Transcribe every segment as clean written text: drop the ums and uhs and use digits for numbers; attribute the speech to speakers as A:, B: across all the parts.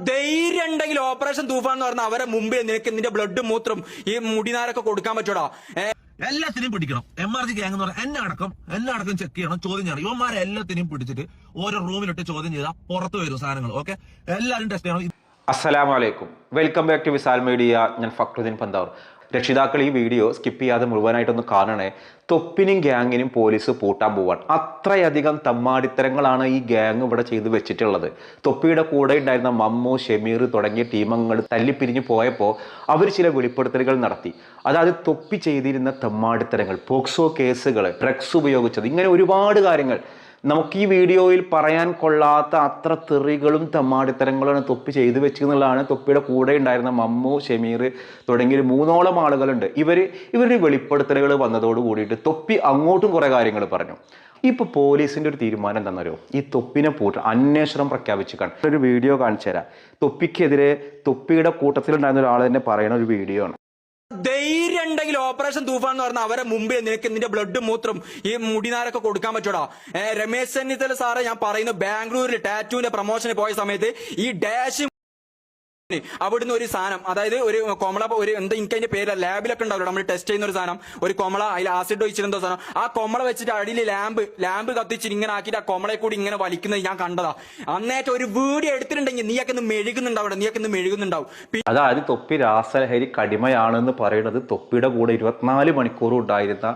A: ധൈര്യം ഉണ്ടെങ്കിൽ ഓപ്പറേഷൻ തൂഫാൻ എന്ന് പറഞ്ഞാൽ അവരെ മുമ്പേ നിനക്ക് നിന്റെ ബ്ലഡ് മൂത്രം ഈ മുടിനാരൊക്കെ കൊടുക്കാൻ പറ്റൂടാ.
B: എല്ലാത്തിനെയും പിടിക്കണം. MRG ഗ്യാങ് എന്ന് പറഞ്ഞാൽ എന്നെ അടക്കം ചെക്ക് ചെയ്യണം, ചോദ്യം ചെയ്യണം. ഇവന്മാരെ എല്ലാത്തിനെയും പിടിച്ചിട്ട് ഓരോ റൂമിലിട്ട് ചോദ്യം ചെയ്താൽ പുറത്തു വരും സാധനങ്ങൾ. ഓക്കെ, എല്ലാവരും ടെസ്റ്റ് ചെയ്യണം.
C: അസ്സലാമു അലൈക്കും, welcome back to Visal media. ഞാൻ ഫക്രുദ്ദീൻ പന്താവൂർ. രക്ഷിതാക്കൾ ഈ വീഡിയോ സ്കിപ്പ് ചെയ്യാതെ മുഴുവനായിട്ടൊന്ന് കാണണേ. തൊപ്പിനും ഗ്യാങ്ങിനും പോലീസ് പൂട്ടാൻ പോവാൻ. അത്രയധികം തമ്മാടിത്തരങ്ങളാണ് ഈ ഗ്യാങ് ഇവിടെ ചെയ്തു വെച്ചിട്ടുള്ളത്. തൊപ്പിയുടെ കൂടെ ഉണ്ടായിരുന്ന മമ്മു, ഷമീർ തുടങ്ങിയ ടീമങ്ങൾ തല്ലിപ്പിരിഞ്ഞു പോയപ്പോൾ അവർ ചില വെളിപ്പെടുത്തലുകൾ നടത്തി. അതായത് തൊപ്പി ചെയ്തിരുന്ന തമ്മാടിത്തരങ്ങൾ, പോക്സോ കേസുകൾ, ഡ്രഗ്സ് ഉപയോഗിച്ചത്, ഇങ്ങനെ ഒരുപാട് കാര്യങ്ങൾ നമുക്ക് ഈ വീഡിയോയിൽ പറയാൻ കൊള്ളാത്ത അത്ര തെറികളും തമ്മാടിത്തരങ്ങളാണ് തൊപ്പി ചെയ്തു വെച്ചെന്നുള്ളതാണ്. തൊപ്പിയുടെ കൂടെ ഉണ്ടായിരുന്ന മമ്മു, ഷമീർ തുടങ്ങിയ 3ഓളം ആളുകളുണ്ട്. ഇവരുടെ വെളിപ്പെടുത്തലുകൾ വന്നതോട് കൂടിയിട്ട് തൊപ്പി അങ്ങോട്ടും കുറേ കാര്യങ്ങൾ പറഞ്ഞു. ഇപ്പോൾ പോലീസിൻ്റെ ഒരു തീരുമാനം എന്താണെന്നറിയോ? ഈ തൊപ്പിനെ പൂട്ട അന്വേഷണം പ്രഖ്യാപിച്ചു. ഒരു വീഡിയോ കാണിച്ചു തരാം. തൊപ്പിക്കെതിരെ തൊപ്പിയുടെ കൂട്ടത്തിലുണ്ടായിരുന്ന ഒരാൾ തന്നെ പറയുന്ന ഒരു വീഡിയോ ആണ്.
A: ധൈര്യം ഉണ്ടെങ്കിൽ ഓപ്പറേഷൻ തൂഫാൻ എന്ന് പറഞ്ഞാൽ അവരെ മുമ്പേ നിനക്ക് നിന്റെ ബ്ലഡ് മൂത്രം ഈ മുടിനാരൊക്കെ കൊടുക്കാൻ പറ്റൂടാ. രമേശ് ചെന്നിത്തല സാറെ ഞാൻ പറയുന്നു, ബാംഗ്ലൂരിൽ ടാറ്റൂവിന്റെ പ്രൊമോഷന് പോയ സമയത്ത് ഈ ഡാഷ് അവിടുന്ന് ഒരു സാധനം, അതായത് ഒരു കൊമള, ഒരു എന്താ എനിക്ക് അതിന്റെ പേര് ലാബിലൊക്കെ ഉണ്ടാവില്ല, നമ്മൾ ടെസ്റ്റ് ചെയ്യുന്ന ഒരു സാധനം, ഒരു കൊമള, അതിൽ ആസിഡ് ഒഴിച്ചിരുന്ന സാധനം, ആ കൊമള വെച്ചിട്ട് അടിയിൽ ലാമ്പ് കത്തിച്ച് ഇങ്ങനെ ആക്കിയിട്ട് ആ കൊമളയെ കൂടി ഇങ്ങനെ വലിക്കുന്നത് ഞാൻ കണ്ടതാ. അന്നേറ്റം ഒരു വീഡിയോ എടുത്തിട്ടുണ്ടെങ്കിൽ നീയൊക്കെ മെഴുകുന്നുണ്ടാവും.
C: അതായത് തൊപ്പി രാസലഹരി കടിമയാണെന്ന് പറയുന്നത് തൊപ്പിയുടെ കൂടെ 24 മണിക്കൂറും ഉണ്ടായിരുന്ന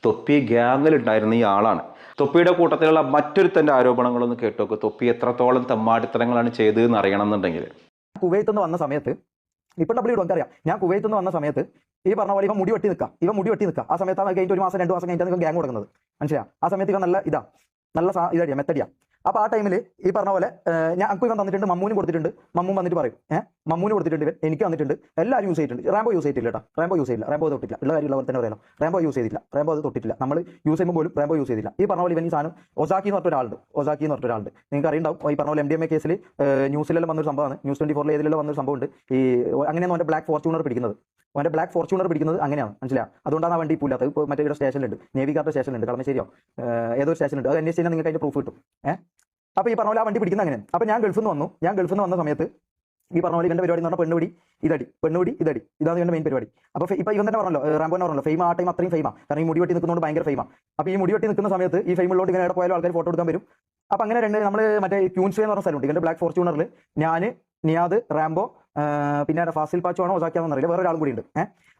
C: തൊപ്പി ഗ്യാങ്ങിൽ ഉണ്ടായിരുന്ന ഈ ആളാണ്. തൊപ്പിയുടെ കൂട്ടത്തിലുള്ള മറ്റൊരുത്തന്റെ ആരോപണങ്ങളൊന്ന് കേട്ടോക്ക്. തൊപ്പി എത്രത്തോളം തമ്മാടിത്തരങ്ങളാണ് ചെയ്തതെന്ന് അറിയണം എന്നുണ്ടെങ്കിൽ.
D: കുവൈത്ത് നിന്ന് വന്ന സമയത്ത് ഇപ്പം നമുക്കറിയാം, ഞാൻ കുവൈത്ത് നിന്ന് വന്ന സമയത്ത് ഈ പറഞ്ഞ പോലെ ഇവൻ മുടി വെട്ടി നിൽക്കുക. ആ സമയത്താണ് കഴിഞ്ഞിട്ട് 1 മാസം 2 മാസം കഴിഞ്ഞാൽ ഗ്യാങ് കൊടുക്കുന്നത്. മനസ്സിലാ? ആ സമയത്ത് ഇവൻ നല്ല ഇതടിയാ, മെത്തടിയാ. അപ്പോൾ ആ ടൈമിൽ ഈ പറഞ്ഞ പോലെ ഇവൻ തന്നിട്ടുണ്ട്, മമ്മൂനും കൊടുത്തിട്ടുണ്ട്. മമ്മൂൻ വന്നിട്ട് പറയും, മമ്മൂന് കൊടുത്തിട്ടുണ്ട്, ഇവൻ എനിക്ക് വന്നിട്ടുണ്ട്, എല്ലാവരും യൂസ് ചെയ്തിട്ടുണ്ട്. റാംബോ യൂസ് ചെയ്തിട്ടില്ല കേട്ടോ, റാംബോ തൊട്ടില്ല. ഉള്ള കാര്യമുള്ളവർ തന്നെ പറയാം, റാംബോ യൂസ് ചെയ്തില്ല, റാംബോ അത് തൊട്ടിട്ടില്ല. നമ്മൾ യൂസ് ചെയ്യുമ്പോൾ പോലും റാംബോ യൂസ് ചെയ്തില്ല. ഈ പറഞ്ഞ പോലെ ഇവൻ ഈ സാധനം ഒസാക്കി എന്ന് പറഞ്ഞൊരാളുണ്ട്. നിങ്ങൾക്ക് അറിയുണ്ടാവും. ഈ പറഞ്ഞ പോലെ MDMA കേസിൽ ന്യൂസിലെല്ലാം വന്നൊരു സംഭവമാണ്, News 24 ഏതിലെല്ലാം വന്നൊരു സംഭവമുണ്ട്. ഈ അങ്ങനെയാണ് അവൻ്റെ ബ്ലാക്ക് ഫോർച്യൂണർ പിടിക്കുന്നത്. അങ്ങനെയാണ്, മനസ്സിലായി? അതുകൊണ്ടാണ് ആ വണ്ടി ഇല്ലാത്തത്. ഇപ്പോൾ മറ്റേ സ്റ്റേഷനിലുണ്ട്, നേവി ഗാർഡ് സ്റ്റേഷനിലുണ്ട്, കളമശ്ശേരിയോ ഏതൊരു സ്റ്റേഷനുണ്ട്. അത് അന്വേഷിച്ച് കഴിഞ്ഞാൽ നിങ്ങൾക്ക് അതിൻ്റെ പ്രൂഫ് കിട്ടും. അപ്പോൾ ഈ പറഞ്ഞ പോലെ ആ വണ്ടി പിടിക്കുന്ന അങ്ങനെ. അപ്പോൾ ഞാൻ ഗൾഫിൽ നിന്ന് വന്ന സമയത്ത് ഈ പറഞ്ഞ പോലെ ഇവൻ്റെ പരിപാടി എന്ന് പറഞ്ഞാൽ പെണ്ണുപിടി ഇതടി, ഇതാണ് ഇവൻ്റെ മെയിൻ പരിപാടി. അപ്പോൾ ഇപ്പോൾ ഇവൻ തന്നെ പറഞ്ഞല്ലോ, റാംബോ പറഞ്ഞല്ലോ, ഫെയിം ആ ടൈം അത്രയും ഫെയിമാണ്. കാരണം ഈ മുടി വെട്ടി നിൽക്കുന്നതുകൊണ്ട് ഭയങ്കര ഫെയിമാണ്. അപ്പോൾ ഈ മുടി വെട്ടി നിൽക്കുന്ന സമയത്ത് ഈ ഫെയിമുള്ളോട്ട് ഇങ്ങനെ എവിടെ പോയാലും ആൾക്കാർ ഫോട്ടോ എടുക്കാൻ വരും. അപ്പോൾ അങ്ങനെ നമ്മൾ മറ്റേ ക്യൂൻസ് എന്ന് പറഞ്ഞ സ്ഥലമുണ്ട്, ഇവൻ്റെ ബ്ലാക്ക് ഫോർച്യൂണറിൽ ഞാൻ, നിയാദ്, റാംബോ, പിന്നെ ഫാസിൽ പാച്ചോ ആണോ ഒസാക്കിയാണെന്ന് അറിയില്ല, വേറെ ഒരാളും കൂടി ഉണ്ട്.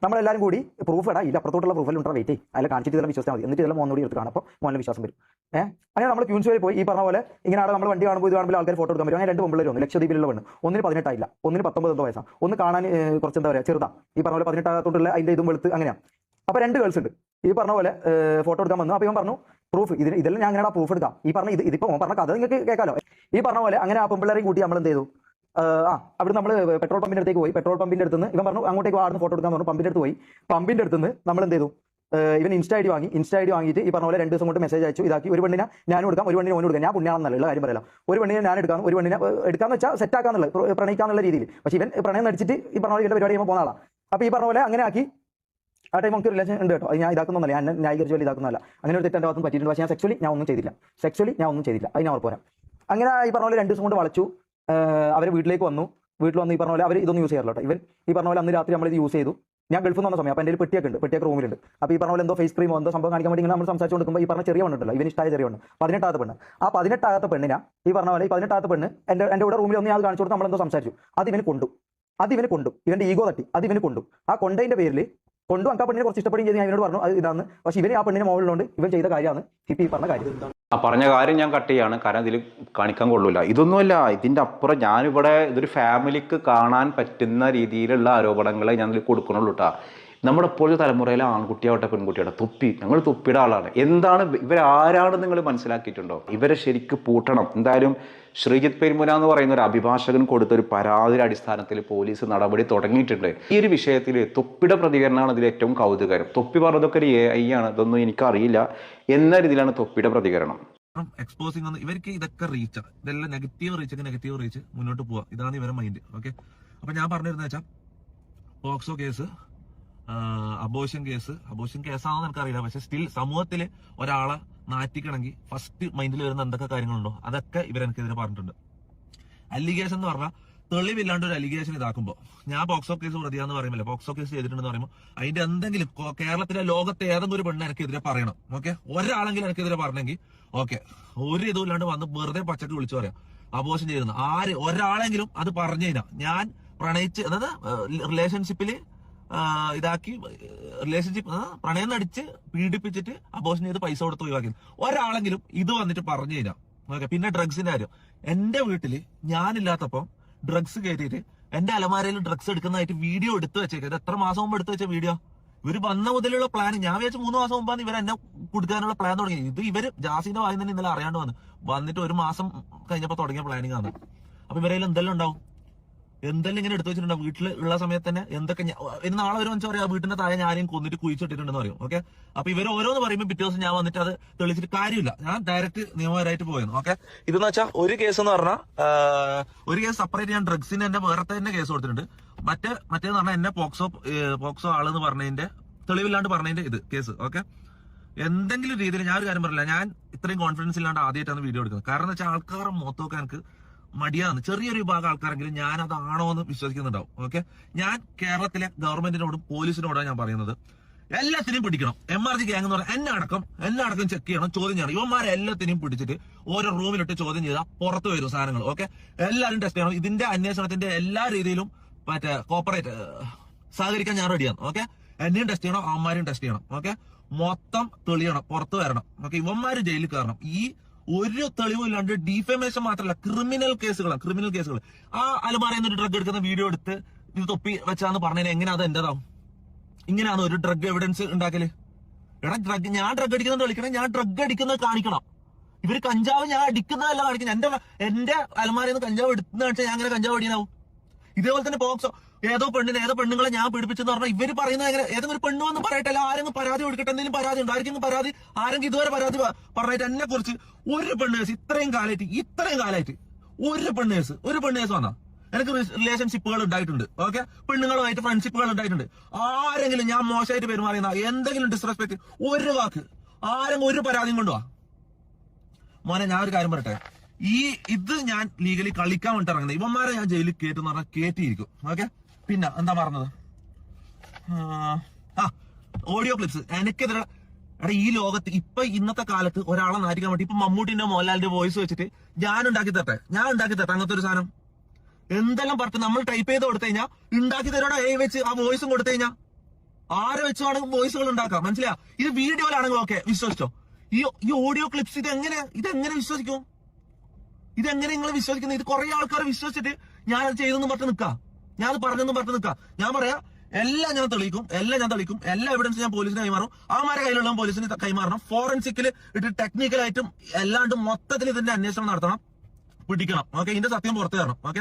D: നമ്മളെല്ലാവരും കൂടി പ്രൂഫ് ഇല്ല, അപ്പുറത്തോട്ടുള്ള പ്രൂഫെല്ലാം ഉണ്ടാ, വെയിറ്റ് അതിൽ കാണിച്ചിട്ട് ഇതെല്ലാം വിശ്വസിച്ചാൽ മതി. എന്നിട്ട് ഇതെല്ലാം മോനോടി എടുത്ത് കാണും, അപ്പോൾ മോനെ വിശ്വാസം വരും. അങ്ങനെ നമ്മൾ ക്യൂൻസ് വരെ പോയി. ഈ പറഞ്ഞ പോലെ ഇങ്ങനെ നമ്മൾ വണ്ടി കാണുമ്പോൾ ഇത് കാണുമ്പോൾ ആൾക്കാർ ഫോട്ടോ എടുക്കാൻ വരും. അങ്ങനെ 2 പെമ്പിള്ളേർ വന്നു, ലക്ഷദ്വീപിലുള്ള പെണ്ണ്. ഒന്നിന് 18 ആയില്ല, ഒന്നിന് 19 വയസ്സാണ്. ഒന്ന് കാണാൻ കുറച്ച് എന്താ പറയുക, ചെറുതാ. ഈ പറഞ്ഞ പോലെ 18 ആകത്തോട്ടുള്ള അതിൻ്റെ ഇതും വെളുത്ത് അങ്ങനെയാണ്. അപ്പോൾ 2 ഗേൾസ് ഉണ്ട്. ഈ പറഞ്ഞ പോലെ ഫോട്ടോ എടുക്കാൻ വന്നു. അപ്പോൾ ഇവൻ പറഞ്ഞു പ്രൂഫ്, ഇതെല്ലാം ഞാൻ അങ്ങനെ പ്രൂഫ് എടുക്കാം. ഈ പറഞ്ഞ ഇതിപ്പോൾ പറഞ്ഞ കഥ നിങ്ങൾക്ക് കേൾക്കാമല്ലോ. ഈ പറഞ്ഞ പോലെ അങ്ങനെ ആ പെമ്പിള്ളേരെയും കൂട്ടി നമ്മൾ എന്ത് ചെയ്തു, അവിടെ നമ്മൾ പെട്രോൾ പമ്പിൻ്റെ അടുത്തേക്ക് പോയി. പെട്രോൾ പമ്പിൻ്റെ അടുത്ത് നിന്ന് ഇവൻ പറഞ്ഞു അങ്ങോട്ടേക്ക് ആടുന്ന് ഫോട്ടോ എടുക്കാൻ പറഞ്ഞു. പമ്പിൻ്റെ അടുത്ത് പോയി. പമ്പിൻ്റെ അടുത്ത് നിന്ന് നമ്മൾ എന്ത് ചെയ്തു, ഇവൻ ഇൻസ്റ്റ ഐ ഡി വാങ്ങിയിട്ട് ഈ പറഞ്ഞ പോലെ 2 ദിവസം കൊണ്ട് മെസ്സേജ് അയച്ചു, ഇതാക്കി. ഒരു പെണ്ണിനെ ഞാനും എടുക്കാം, ഒരു പെണ്ണിനെ ഓനും എടുക്കാം. ഞാൻ പുണ്യാണെന്നല്ല ഉള്ള കാര്യം പറയാം. ഒരു പെണ്ണിനെ ഞാൻ എടുക്കാം, ഒരു പെണ്ണിനെ എടുക്കാന്ന് വെച്ചാൽ സെറ്റാക്കാന്നുള്ള, പ്രണയിക്കാന്നുള്ള രീതിയിൽ. പക്ഷേ ഇവൻ പ്രണയം നടിച്ചിട്ട് ഈ പറഞ്ഞ പോലെ ഇവൻ്റെ പരിപാടി ചെയ്യുമ്പോൾ പോകുന്ന ആളാണ്. അപ്പോൾ ഈ പറഞ്ഞ പോലെ അങ്ങനെ ആക്കി. ആ ടൈം നമുക്ക് റിലേഷൻ ഉണ്ട് കേട്ടോ, ഞാൻ ഇതാക്കുന്നല്ല, ഞാൻ ന്യായീകരിച്ച് വലിയ ഇതാക്കുന്നല്ല. അങ്ങനെ ഒരു തെറ്റെൻ്റെ ഭാഗത്തും പറ്റിയിട്ടുണ്ട്. പക്ഷേ ഞാൻ സെക്ച്വലി ഞാൻ ഒന്നും ചെയ്തില്ല. അത് ഞാൻ ഓർപ്പോരാ. അങ്ങനെ ഈ പറഞ്ഞ പോലെ 2 ദിവസം കൊണ്ട് വളച്ചു. അവർ വീട്ടിലേക്ക് വന്നു. വീട്ടിൽ വന്ന് ഈ പറഞ്ഞ പോലെ അവർ ഇതൊന്നും യൂസ് ചെയ്യാറില്ല കേട്ടോ. ഇവൻ ഈ പറഞ്ഞ പോലെ അന്ന് രാത്രി നമ്മളിത് യൂസ് ചെയ്തു. ഞാൻ ഗൾഫിൽ നിന്ന് വന്ന സമയം. അപ്പോൾ എൻ്റെ പെട്ടിയൊക്കെ റൂമിലുണ്ട്. അപ്പോൾ ഈ പറഞ്ഞ പോലെ എന്തോ ഫേസ് ക്രീമോ എന്തോ സംഭവം കാണിക്കാൻ വേണ്ടി നമ്മൾ സംസാരിച്ചു കൊടുക്കുമ്പോൾ ഈ പറഞ്ഞ ചെറിയ പെണ്ണുണ്ടല്ലോ, ഇവൻ ഇഷ്ടമായ ചെറിയ പെണ്ണ്, 18 പെണ്ണ്. ആ 18 പെണ്ണിനാ ഈ പറഞ്ഞ പോലെ ഈ 18 പെണ്ണ് എൻ്റെ കൂടെ റൂമിൽ ഒന്ന് ഞാൻ കാണിച്ചു കൊടുത്ത് നമ്മളെന്തോ സംസാരിച്ചു. അത് ഇവന് കൊണ്ടു. ഇവൻ്റെ ഈഗോ തട്ടി അത് ഇവന് കൊണ്ടു. ആ കൊണ്ടതിൻ്റെ പേരിൽ കൊണ്ടു. ആ പെണ്ണിനെ കുറച്ച് ഇഷ്ടപ്പെടുകയും ചെയ്ത് ഞാൻ ഇവനോട് പറഞ്ഞു അത് ഇതാണ്. പക്ഷേ ഇവന് ആ പെണ്ണിനെ മോളിലുണ്ട് ഇവൻ ചെയ്ത കാര്യമാണ് ഈ പറഞ്ഞ കാര്യം.
C: ആ പറഞ്ഞ കാര്യം ഞാൻ കട്ട് ചെയ്യാണ്, കാരണം ഇതിൽ കാണിക്കാൻ കൊള്ളൂല. ഇതൊന്നുമല്ല, ഇതിൻ്റെ അപ്പുറം ഞാനിവിടെ ഇതൊരു ഫാമിലിക്ക് കാണാൻ പറ്റുന്ന രീതിയിലുള്ള ആരോപണങ്ങളെ ഞാൻ ഇതിൽ കൊടുക്കണുള്ളൂ കേട്ടോ. നമ്മുടെ ഇപ്പോഴത്തെ തലമുറയിലെ ആൺകുട്ടിയാവട്ടെ പെൺകുട്ടിയാവട്ടെ, തൊപ്പി, ഞങ്ങൾ തൊപ്പിയുടെ ആളാണ്. എന്താണ് ഇവരാരാണെന്ന് നിങ്ങൾ മനസ്സിലാക്കിയിട്ടുണ്ടോ? ഇവരെ ശരിക്കും പൂട്ടണം. എന്തായാലും ശ്രീജിത്ത് പെരുമുന എന്ന് പറയുന്ന ഒരു അഭിഭാഷകൻ കൊടുത്തൊരു പരാതിയുടെ അടിസ്ഥാനത്തിൽ പോലീസ് നടപടി തുടങ്ങിയിട്ടുണ്ട്. ഈ ഒരു വിഷയത്തിൽ തൊപ്പിയുടെ പ്രതികരണമാണ് ഇതിൽ ഏറ്റവും കൗതുകരം. തൊപ്പി പറഞ്ഞതൊക്കെ ഒരു AI ആണ്, ഇതൊന്നും എനിക്കറിയില്ല എന്ന രീതിയിലാണ് തൊപ്പിയുടെ പ്രതികരണം.
B: എക്സ്പോസിംഗ് ഒന്ന് ഇവർക്ക് ഇതൊക്കെ റീച്ചാണ്, ഇതെല്ലാം നെഗറ്റീവ് റീച്ച് മുന്നോട്ട് പോവാ, ഇതാണ് ഇവരുടെ മൈൻഡ്. ഓക്കെ, അപ്പൊ ഞാൻ പറഞ്ഞിരുന്ന വെച്ചാൽ പോക്സോ കേസ്, അബോർഷൻ കേസാണെന്ന് എനിക്കറിയില്ല. പക്ഷെ സ്റ്റിൽ സമൂഹത്തിൽ ഒരാളെ നാറ്റിക്കണമെങ്കിൽ ഫസ്റ്റ് മൈൻഡിൽ വരുന്ന എന്തൊക്കെ കാര്യങ്ങളുണ്ടോ അതൊക്കെ ഇവരെനിക്കെതിരെ പറഞ്ഞിട്ടുണ്ട്. അലിഗേഷൻ എന്ന് പറഞ്ഞാൽ തെളിവില്ലാണ്ട് ഒരു അലിഗേഷൻ ഇതാക്കുമ്പോൾ ഞാൻ പോക്സോ കേസ് പ്രതിയാന്ന് പറയുമ്പോൾ പോക്സോ കേസ് ചെയ്തിട്ടുണ്ടെന്ന് പറയുമ്പോൾ അതിന്റെ എന്തെങ്കിലും കേരളത്തിലെ ലോകത്തെ ഏതെങ്കിലും ഒരു പെണ്ണ് എനിക്കെതിരെ പറയണം. ഓക്കെ, ഒരാളെങ്കിലും എനിക്കെതിരെ പറഞ്ഞെങ്കിൽ ഓക്കെ, ഒരു ഇതുമില്ലാണ്ട് വന്ന് വെറുതെ പച്ചക്ക് വിളിച്ചു പറയാം അബോർഷൻ ചെയ്യുന്ന ഒരാളെങ്കിലും അത് പറഞ്ഞു കഴിഞ്ഞാൽ ഞാൻ പ്രണയിച്ച്, അതായത് റിലേഷൻഷിപ്പിൽ ഇതാക്കി പ്രണയം നടിച്ച് പീഡിപ്പിച്ചിട്ട് അബോർഷൻ ചെയ്ത് പൈസ കൊടുത്ത് ഒഴിവാക്കി ഒരാളെങ്കിലും ഇത് വന്നിട്ട് പറഞ്ഞു കഴിഞ്ഞാൽ ഓക്കെ. പിന്നെ ഡ്രഗ്സിന്റെ കാര്യം, എന്റെ വീട്ടില് ഞാനില്ലാത്തപ്പം ഡ്രഗ്സ് കയറ്റിയിട്ട് എന്റെ അലമാരയിൽ ഡ്രഗ്സ് എടുക്കുന്നതായിട്ട് വീഡിയോ എടുത്തു വെച്ചേക്ക്. ഇത് എത്ര മാസം മുമ്പ് എടുത്തു വെച്ച വീഡിയോ? ഇവര് വന്ന മുതലുള്ള പ്ലാൻ, ഞാൻ വിചാരിച്ചു 3 മാസം മുമ്പാണ് ഇവർ എന്നെ കൊടുക്കാനുള്ള പ്ലാൻ തുടങ്ങി. ഇത് ഇവര് ജാസിന്റെ വായി തന്നെ ഇന്നലെ അറിയാണ്ട് വന്നിട്ട് 1 മാസം കഴിഞ്ഞപ്പോ തുടങ്ങിയ പ്ലാനിങ് ആണ്. അപ്പൊ ഇവരെല്ലാം എന്തെല്ലാം ഉണ്ടാവും, എന്തെല്ലാം ഇങ്ങനെ എടുത്തു വെച്ചിട്ടുണ്ടാവും വീട്ടിൽ ഉള്ള സമയത്ത് തന്നെ. എന്തൊക്കെ ഇന്ന് നാളെ ഒരു മനുഷ്യൻ പറയാം വീട്ടിന്റെ താഴെ ഞാനും കൊന്നിട്ട് കുഴിച്ചിട്ടിട്ടുണ്ടെന്ന് പറയും. ഓക്കെ, അപ്പൊ ഇവർ ഓരോന്ന് പറയുമ്പോൾ പിറ്റേ ദിവസം ഞാൻ വന്നിട്ട് അത് തെളിച്ചിട്ട് കാര്യമില്ല. ഞാൻ ഡയറക്റ്റ് നിയമപരമായിട്ട് പോയിരുന്നു. ഓക്കെ, ഇതെന്ന് വെച്ചാൽ ഒരു കേസ് എന്ന് പറഞ്ഞാൽ ഒരു കേസ് സെപ്പറേറ്റ് ഞാൻ ഡ്രഗ്സിന് എന്റെ വേറെ തന്നെ കേസ് കൊടുത്തിട്ടുണ്ട്. മറ്റേന്ന് പറഞ്ഞാൽ എന്നെ പോക്സോ ആളെന്ന് പറഞ്ഞതിന്റെ തെളിവില്ലാണ്ട് പറഞ്ഞതിന്റെ ഇത് കേസ്. ഓക്കെ, എന്തെങ്കിലും രീതിയിൽ ഞാൻ ഒരു കാര്യം പറയില്ല, ഞാൻ ഇത്രയും കോൺഫിഡൻസ് ഇല്ലാണ്ട് ആദ്യമായിട്ടാണ് വീഡിയോ എടുക്കുന്നത്. കാരണം എന്ന് വെച്ചാൽ ആൾക്കാരെ മൊത്തമൊക്കെ എനിക്ക് മടിയാന്ന്, ചെറിയൊരു വിഭാഗം ആൾക്കാരെങ്കിലും ഞാൻ അതാണോ എന്ന് വിശ്വസിക്കുന്നുണ്ടാവും. ഓക്കെ, ഞാൻ കേരളത്തിലെ ഗവൺമെന്റിനോടും പോലീസിനോടാണ് ഞാൻ പറയുന്നത്, എല്ലാത്തിനെയും പിടിക്കണം. MRG ഗ്യാങ് എന്ന് പറഞ്ഞാൽ എന്നെ അടക്കം ചെക്ക് ചെയ്യണം, ചോദ്യം ചെയ്യണം. ഇവന്മാരെ എല്ലാത്തിനെയും പിടിച്ചിട്ട് ഓരോ റൂമിലിട്ട് ചോദ്യം ചെയ്താൽ പുറത്ത് വരും സാധനങ്ങൾ. ഓക്കെ, എല്ലാവരും ടെസ്റ്റ് ചെയ്യണം. ഇതിന്റെ അന്വേഷണത്തിന്റെ എല്ലാ രീതിയിലും കോപ്പറേറ്റ് സഹകരിക്കാൻ ഞാൻ റെഡിയാണ്. ഓക്കെ, എന്നെയും ടെസ്റ്റ് ചെയ്യണം, അവന്മാരെയും ടെസ്റ്റ് ചെയ്യണം. ഓക്കെ, മൊത്തം തെളിയണം, പുറത്ത് വരണം. ഓക്കെ, ഇവന്മാര് ജയിലിൽ കയറണം. ഈ ഒരു തെളിവില്ലാണ്ട് ഡിഫമേഷൻ മാത്രമല്ല, ക്രിമിനൽ കേസുകൾ ആ അലമാരയിൽ നിന്ന് ഡ്രഗ് എടുക്കുന്ന വീഡിയോ എടുത്ത് ഇത് തൊപ്പി വെച്ചാന്ന് പറഞ്ഞാൽ എങ്ങനെ അത് എന്റേതാവും? ഇങ്ങനെയാണ് ഒരു ഡ്രഗ് എവിഡൻസ് ഉണ്ടാക്കല്? എടാ, ഞാൻ ഡ്രഗ് അടിക്കുന്നത് കളിക്കണം, ഞാൻ ഡ്രഗ് അടിക്കുന്നത് കാണിക്കണം. ഇവര് കഞ്ചാവ് ഞാൻ അടിക്കുന്നതല്ല കാണിക്കുന്നത്. എന്റെ അലമാരയിൽ നിന്ന് കഞ്ചാവ് എടുക്കുന്ന കാണിച്ചാൽ ഞാൻ അങ്ങനെ കഞ്ചാവ് അടിയനാവും. ഇതേപോലെ തന്നെ പോക്സോ ഏതോ പെണ്ണുങ്ങളെ ഞാൻ പീഡിപ്പിച്ചെന്ന് പറഞ്ഞാൽ ഇവര് പറയുന്നത് എങ്ങനെ? ഏതെങ്കിലും പെണ്ണു വന്ന് പറയട്ടല്ല, ആരെങ്കിലും പരാതി കൊടുക്കട്ടെ, എന്തെങ്കിലും പരാതി ഉണ്ട്, ആരെങ്കിലും ഇതുവരെ പരാതി പറഞ്ഞിട്ട് എന്നെ കുറിച്ച് ഒരു പെണ്ണേഴ്സ് ഇത്രയും കാലമായിട്ട് ഒരു പെണ്ണേഴ്സ് വന്നാ എനിക്ക് റിലേഷൻഷിപ്പുകൾ ഉണ്ടായിട്ടുണ്ട്. ഓക്കെ, പെണ്ണുങ്ങളുമായിട്ട് ഫ്രണ്ട്ഷിപ്പുകൾ ഉണ്ടായിട്ടുണ്ട്. ആരെങ്കിലും ഞാൻ മോശമായിട്ട് പെരുമാറിയുന്ന എന്തെങ്കിലും ഡിസ്റെസ്പെക്ട് ഒരു വാക്ക് ആരെങ്കിലും ഒരു പരാതിയും കൊണ്ടുവാ മോനെ. ഞാൻ ഒരു കാര്യം പറയട്ടെ, ഇത് ഞാൻ ലീഗലി കളിക്കാൻ വേണ്ടി ഇറങ്ങുന്നത്. ഇവന്മാരെ ഞാൻ ജയിലിൽ കയറ്റുന്ന പറഞ്ഞാൽ കയറ്റിയിരിക്കും. ഓക്കെ, പിന്നെ എന്താ പറഞ്ഞത്, ഓഡിയോ ക്ലിപ്സ് എനിക്കെതിരെ. എടാ, ഈ ലോകത്ത് ഇപ്പൊ ഇന്നത്തെ കാലത്ത് ഒരാളെ നാറ്റിക്കാൻ വേണ്ടി ഇപ്പൊ മമ്മൂട്ടിന്റെ മോഹൻലാലിന്റെ വോയിസ് വെച്ചിട്ട് ഞാൻ ഉണ്ടാക്കി തരട്ടെ അങ്ങനത്തെ ഒരു സാധനം എന്തെല്ലാം പറഞ്ഞ് നമ്മൾ ടൈപ്പ് ചെയ്ത് കൊടുത്തു കഴിഞ്ഞാൽ ഉണ്ടാക്കി തരോടെ വെച്ച് ആ വോയിസും കൊടുത്തു കഴിഞ്ഞാൽ ആരെ വെച്ചാണെങ്കിൽ വോയിസുകൾ ഉണ്ടാക്കാം. മനസ്സിലാ? ഇത് വീഡിയോയിലാണെങ്കിൽ ഓക്കെ, വിശ്വസിച്ചോ. ഈ ഓഡിയോ ക്ലിപ്സ് ഇതെങ്ങനെ വിശ്വസിക്കും? ഇതെങ്ങനെ നിങ്ങൾ വിശ്വസിക്കുന്നത്? ഇത് കുറെ ആൾക്കാർ വിശ്വസിച്ചിട്ട് ഞാൻ ചെയ്തെന്ന് പറഞ്ഞ് നിൽക്കാം, ഞാൻ പറഞ്ഞെന്ന് പറഞ്ഞ് നിൽക്കാം. ഞാൻ പറയാ എല്ലാം ഞാൻ തെളിയിക്കും, എല്ലാ എവിഡൻസും ഞാൻ പോലീസിന് കൈമാറും. ആമാരെ കയ്യിലുള്ള പോലീസിന് കൈമാറണം. ഫോറൻസിക്കിൽ ഇട്ട് ടെക്നിക്കലായിട്ടും എല്ലാണ്ടും മൊത്തത്തിൽ ഇതിന്റെ അന്വേഷണം നടത്തണം, പിടിക്കണം. ഓക്കെ, ഇതിന്റെ സത്യം പുറത്തു തരണം. ഓക്കെ,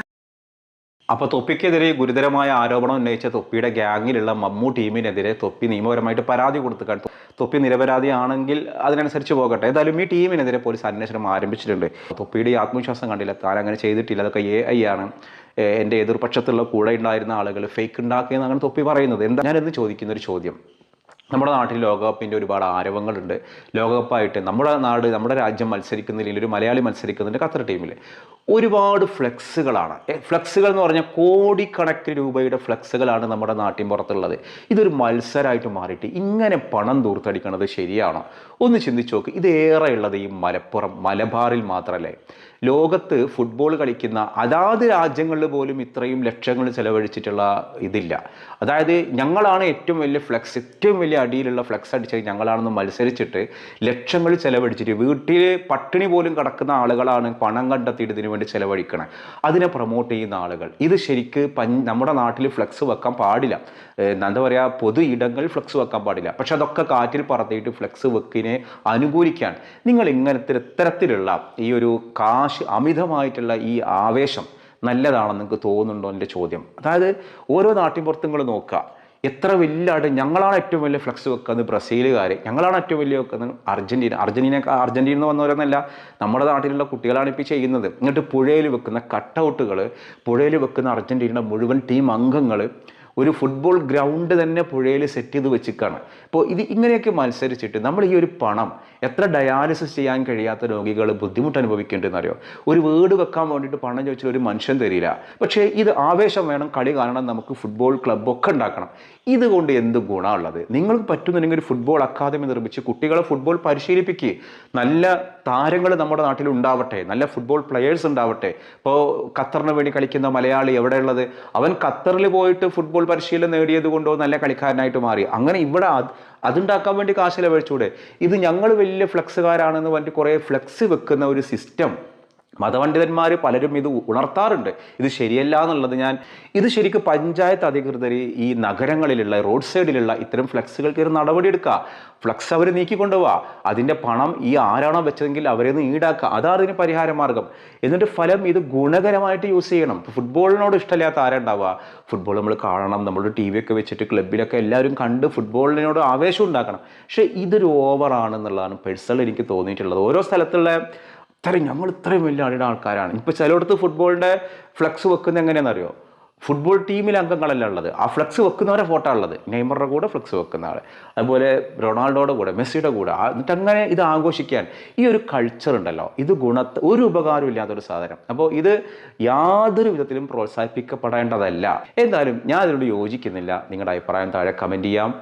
C: അപ്പോൾ തൊപ്പിക്കെതിരെ ഗുരുതരമായ ആരോപണം ഉന്നയിച്ച തൊപ്പിയുടെ ഗ്യാങ്ങിലുള്ള മമ്മു ടീമിനെതിരെ തൊപ്പി നിയമപരമായിട്ട് പരാതി കൊടുത്തുകാണ്. തൊപ്പി നിരപരാധിയാണെങ്കിൽ അതിനനുസരിച്ച് പോകട്ടെ. ഏതായാലും ഈ ടീമിനെതിരെ പോലീസ് അന്വേഷണം ആരംഭിച്ചിട്ടുണ്ട്. തൊപ്പിയുടെ ഈ ആത്മവിശ്വാസം കണ്ടില്ല, താൻ അങ്ങനെ ചെയ്തിട്ടില്ല, അതൊക്കെ AI ആണ്, എൻ്റെ എതിർപക്ഷത്തുള്ള കൂടെ ഉണ്ടായിരുന്ന ആളുകൾ ഫേക്ക് ഉണ്ടാക്കിയെന്നാണ് തൊപ്പി പറയുന്നത്. എന്താ ഞാനെന്ന് ചോദിക്കുന്ന ഒരു ചോദ്യം, നമ്മുടെ നാട്ടിൽ ലോകകപ്പിൻ്റെ ഒരുപാട് ആരവങ്ങളുണ്ട്. ലോകകപ്പായിട്ട് നമ്മുടെ രാജ്യം മത്സരിക്കുന്നില്ലെങ്കിൽ ഒരു മലയാളി മത്സരിക്കുന്നുണ്ട് ഖത്തർ ടീമിൽ. ഒരുപാട് ഫ്ലെക്സുകളാണ്. ഫ്ലെക്സുകൾ എന്ന് പറഞ്ഞാൽ കോടിക്കണക്കിന് രൂപയുടെ ഫ്ലെക്സുകളാണ് നമ്മുടെ നാട്ടിൻ പുറത്തുള്ളത്. ഇതൊരു മത്സരമായിട്ട് മാറിയിട്ട് ഇങ്ങനെ പണം ദൂർത്തടിക്കുന്നത് ശരിയാണോ? ഒന്ന് ചിന്തിച്ച് നോക്ക്. ഇതേറെ ഉള്ളത് ഈ മലബാറിൽ മാത്രമല്ലേ? ലോകത്ത് ഫുട്ബോൾ കളിക്കുന്ന അതാത് രാജ്യങ്ങളിൽ പോലും ഇത്രയും ലക്ഷങ്ങൾ ചെലവഴിച്ചിട്ടുള്ള ഇതില്ല. അതായത് ഞങ്ങളാണ് ഏറ്റവും വലിയ ഫ്ലെക്സ്, ഏറ്റവും വലിയ അടിയിലുള്ള ഫ്ലെക്സ് അടിച്ചത് ഞങ്ങളാണെന്ന് മത്സരിച്ചിട്ട് ലക്ഷങ്ങൾ ചെലവഴിച്ചിട്ട് വീട്ടിൽ പട്ടിണി പോലും കിടക്കുന്ന ആളുകളാണ് പണം കണ്ടെത്തിയിട്ട് ഇതിനു വേണ്ടി ചെലവഴിക്കണം. അതിനെ പ്രൊമോട്ട് ചെയ്യുന്ന ആളുകൾ. ഇത് ശരിക്ക് നമ്മുടെ നാട്ടിൽ ഫ്ലെക്സ് വെക്കാൻ പാടില്ല. എന്താ പറയുക, പൊതു ഇടങ്ങളിൽ ഫ്ലെക്സ് വെക്കാൻ പാടില്ല. പക്ഷെ അതൊക്കെ കാറ്റിൽ പറത്തിയിട്ട് ഫ്ലെക്സ് വെക്കിനെ അനുകൂലിക്കാൻ നിങ്ങൾ ഇത്തരത്തിലുള്ള ഈ ഒരു അമിതമായിട്ടുള്ള ഈ ആവേശം നല്ലതാണെന്ന് നിങ്ങൾക്ക് തോന്നുന്നുണ്ടോ? എൻ്റെ ചോദ്യം. അതായത് ഓരോ നാട്ടിൻപുറത്തുങ്ങൾ നോക്കുക, എത്ര വലിയ ഞങ്ങളാണ് ഏറ്റവും വലിയ ഫ്ലെക്സ് വെക്കുന്നത് ബ്രസീലുകാർ, ഞങ്ങളാണ് ഏറ്റവും വലിയ വെക്കുന്നത് അർജന്റീന എന്ന് വന്നവരെന്നല്ല, നമ്മുടെ നാട്ടിലുള്ള കുട്ടികളാണ് ഇപ്പോൾ ചെയ്യുന്നത്. എന്നിട്ട് പുഴയിൽ വെക്കുന്ന കട്ടൗട്ടുകൾ, പുഴയിൽ വെക്കുന്ന അർജന്റീനയുടെ മുഴുവൻ ടീം അംഗങ്ങൾ ഒരു ഫുട്ബോൾ ഗ്രൗണ്ട് തന്നെ പുഴയിൽ സെറ്റ് ചെയ്ത് വെച്ചിക്കാണ്. അപ്പോൾ ഇങ്ങനെയൊക്കെ മത്സരിച്ചിട്ട് നമ്മൾ ഈ ഒരു പണം എത്ര ഡയാലിസിസ് ചെയ്യാൻ കഴിയാത്ത രോഗികൾ ബുദ്ധിമുട്ട് അനുഭവിക്കേണ്ടതെന്ന് അറിയോ? ഒരു വീട് വെക്കാൻ വേണ്ടിയിട്ട് പണം ചോദിച്ചാൽ ഒരു മനുഷ്യൻ തരില്ല. പക്ഷേ ഇത് ആവേശം വേണം, കളി കാണണം, നമുക്ക് ഫുട്ബോൾ ക്ലബ്ബൊക്കെ ഉണ്ടാക്കണം. ഇതുകൊണ്ട് എന്ത് ഗുണമുള്ളത്? നിങ്ങൾക്ക് പറ്റുന്നുണ്ടെങ്കിൽ ഒരു ഫുട്ബോൾ അക്കാദമി നിർമ്മിച്ച് കുട്ടികളെ ഫുട്ബോൾ പരിശീലിപ്പിക്കുക. നല്ല താരങ്ങൾ നമ്മുടെ നാട്ടിൽ ഉണ്ടാവട്ടെ, നല്ല ഫുട്ബോൾ പ്ലെയേഴ്സ് ഉണ്ടാവട്ടെ. ഇപ്പോൾ ഖത്തറിന് വേണ്ടി കളിക്കുന്ന മലയാളി എവിടെയുള്ളത്? അവൻ ഖത്തറിൽ പോയിട്ട് ഫുട്ബോൾ പരിശീലനം നേടിയത് കൊണ്ടോ നല്ല കളിക്കാരനായിട്ട് മാറി. അങ്ങനെ ഇവിടെ അതുണ്ടാക്കാൻ വേണ്ടി കാശ് ചെലവഴിച്ചൂടെ? ഇത് ഞങ്ങൾ വലിയ ഫ്ലെക്സുകാരാണെന്ന് പറഞ്ഞിട്ട് കുറേ ഫ്ലെക്സ് വെക്കുന്ന ഒരു സിസ്റ്റം മതപണ്ഡിതന്മാർ പലരും ഇത് ഉണർത്താറുണ്ട്. ഇത് ശരിയല്ല എന്നുള്ളത്. ഇത് ശരിക്കും പഞ്ചായത്ത് അധികൃതർ ഈ നഗരങ്ങളിലുള്ള റോഡ് സൈഡിലുള്ള ഇത്തരം ഫ്ലെക്സുകൾക്ക് ഒരു നടപടിയെടുക്കുക. ഫ്ലെക്സ് അവർ നീക്കിക്കൊണ്ടുപോവുക. അതിൻ്റെ പണം ഈ ആരാണോ വെച്ചതെങ്കിൽ അവരെ നിന്ന് ഈടാക്കുക. അതാണ് ഇതിന് പരിഹാര മാർഗം. എന്നിട്ട് ഫലം ഇത് ഗുണകരമായിട്ട് യൂസ് ചെയ്യണം. ഇപ്പോൾ ഫുട്ബോളിനോട് ഇഷ്ടമില്ലാത്ത ആരുണ്ടാവുക? ഫുട്ബോൾ നമ്മൾ കാണണം, നമ്മൾ ടി വി ഒക്കെ വെച്ചിട്ട് ക്ലബിലൊക്കെ എല്ലാവരും കണ്ട് ഫുട്ബോളിനോട് ആവേശം ഉണ്ടാക്കണം. പക്ഷേ ഇതൊരു ഓവറാണെന്നുള്ളതാണ് പേഴ്സണൽ എനിക്ക് തോന്നിയിട്ടുള്ളത്. ഓരോ സ്ഥലത്തുള്ള ഞങ്ങൾ ഇത്രയും വലിയ ആളുടെ ആൾക്കാരാണ്. ഇപ്പോൾ ചിലയിടത്ത് ഫുട്ബോളിൻ്റെ ഫ്ലെക്സ് വെക്കുന്നത് എങ്ങനെയാണെന്നറിയോ? ഫുട്ബോൾ ടീമിലെ അംഗങ്ങളല്ല ഉള്ളത്, ആ ഫ്ലെക്സ് വെക്കുന്നവരെ ഫോട്ടോ ഉള്ളത്. നെയ്മറുടെ കൂടെ ഫ്ലെക്സ് വെക്കുന്ന ആൾ, അതുപോലെ റൊണാൾഡോയുടെ കൂടെ, മെസ്സിയുടെ കൂടെ. എന്നിട്ട് അങ്ങനെ ഇത് ആഘോഷിക്കാൻ ഈ ഒരു കൾച്ചർ ഉണ്ടല്ലോ, ഇത് ഒരു ഉപകാരവും ഇല്ലാത്തൊരു സാധനം. അപ്പോൾ ഇത് യാതൊരു വിധത്തിലും പ്രോത്സാഹിപ്പിക്കപ്പെടേണ്ടതല്ല. എന്തായാലും ഞാൻ അതിനോട് യോജിക്കുന്നില്ല. നിങ്ങളുടെ അഭിപ്രായം താഴെ കമൻറ്റ് ചെയ്യാം.